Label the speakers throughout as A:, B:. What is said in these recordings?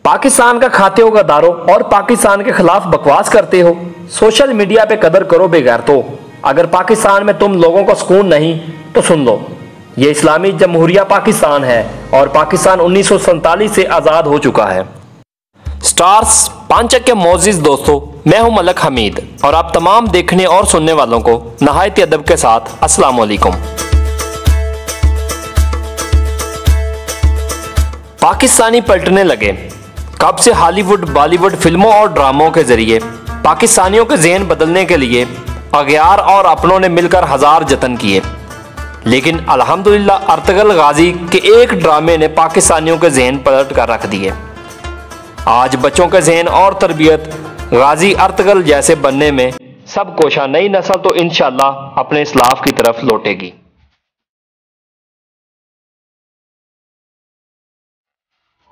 A: पाकिस्तान का खाते हो गद्दारों और पाकिस्तान के खिलाफ बकवास करते हो। सोशल मीडिया पे कदर करो बेगैरतो। अगर पाकिस्तान में तुम लोगों को सुकून नहीं तो सुन लो, ये इस्लामी जमहूरिया पाकिस्तान है और पाकिस्तान 1947 से आज़ाद हो चुका है। स्टार्स पांचक के मोअज़्ज़िज़ दोस्तों, मैं हूं मलक हमीद और आप तमाम देखने और सुनने वालों को नहायत अदब के साथ अस्सलाम वालेकुम। पाकिस्तानी पलटने लगे। कब से हॉलीवुड बॉलीवुड फिल्मों और ड्रामों के जरिए पाकिस्तानियों के ज़हन बदलने के लिए अगयार और अपनों ने मिलकर हजार जतन किए, लेकिन अल्हम्दुलिल्लाह अर्तगल गाजी के एक ड्रामे ने पाकिस्तानियों के ज़हन पलट कर रख दिए। आज बच्चों के ज़हन और तरबियत गाजी अर्तगल जैसे बनने में सब कोशा नई नस्ल तो इंशाअल्लाह अपने इस्लाफ की तरफ लौटेगी।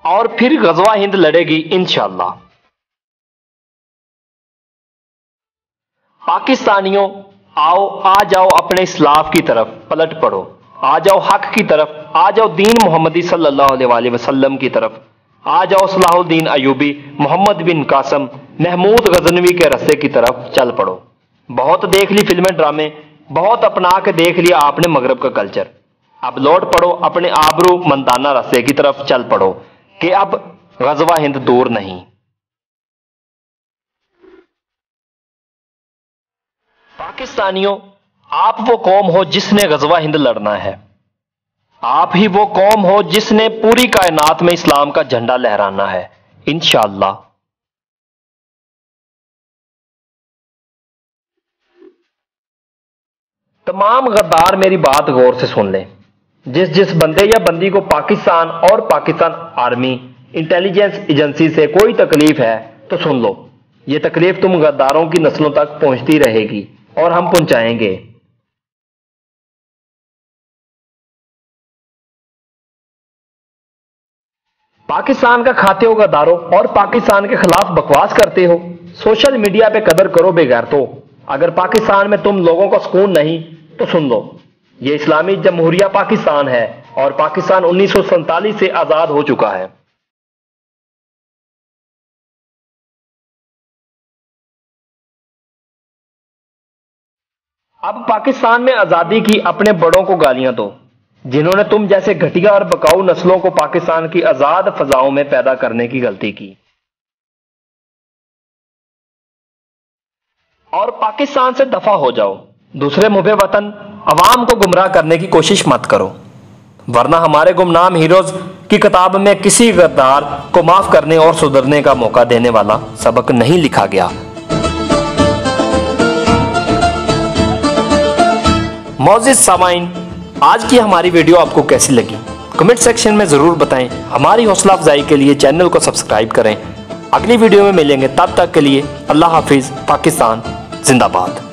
A: और फिर गजवा हिंद लड़ेगी इंशाअल्लाह। पाकिस्तानियों आओ, आ जाओ अपने इस्लाफ की तरफ पलट पड़ो, आ जाओ हक की तरफ, आ जाओ दीन मोहम्मदी सल्लल्लाहु अलैहि वसल्लम की तरफ, आ जाओ सलाहुद्दीन अयूबी, मोहम्मद बिन कासम, महमूद गजनवी के रस्ते की तरफ चल पड़ो। बहुत देख ली फिल्में ड्रामे, बहुत अपना के देख लिया आपने मगरब का कल्चर। अब लौट पड़ो अपने आबरू मंदाना रस्ते की तरफ चल पड़ो कि अब गजवा हिंद दूर नहीं। पाकिस्तानियों, आप वो कौम हो जिसने गजवा हिंद लड़ना है। आप ही वो कौम हो जिसने पूरी कायनात में इस्लाम का झंडा लहराना है इंशाअल्लाह। तमाम गद्दार मेरी बात गौर से सुन लें। जिस बंदे या बंदी को पाकिस्तान और पाकिस्तान आर्मी इंटेलिजेंस एजेंसी से कोई तकलीफ है तो सुन लो, ये तकलीफ तुम गद्दारों की नस्लों तक पहुंचती रहेगी और हम पहुंचाएंगे। पाकिस्तान का खाते हो गद्दारों और पाकिस्तान के खिलाफ बकवास करते हो। सोशल मीडिया पे कदर करो बेगैरतो। अगर पाकिस्तान में तुम लोगों को सुकून नहीं तो सुन लो, ये इस्लामी जमहूरिया पाकिस्तान है और पाकिस्तान 1947 से आजाद हो चुका है। अब पाकिस्तान में आजादी की अपने बड़ों को गालियां दो, जिन्होंने तुम जैसे घटिया और बकाऊ नस्लों को पाकिस्तान की आजाद फजाओं में पैदा करने की गलती की। और पाकिस्तान से दफा हो जाओ। दूसरे मुबे वतन अवाम को गुमराह करने की कोशिश मत करो, वरना हमारे गुमनाम हीरोज की किताब में किसी गद्दार को माफ करने और सुधरने का मौका देने वाला सबक नहीं लिखा गया। मोअज़्ज़िज़ सामाइन, आज की हमारी वीडियो आपको कैसी लगी कमेंट सेक्शन में जरूर बताएं। हमारी हौसला अफजाई के लिए चैनल को सब्सक्राइब करें। अगली वीडियो में मिलेंगे, तब तक के लिए अल्लाह हाफिज। पाकिस्तान जिंदाबाद।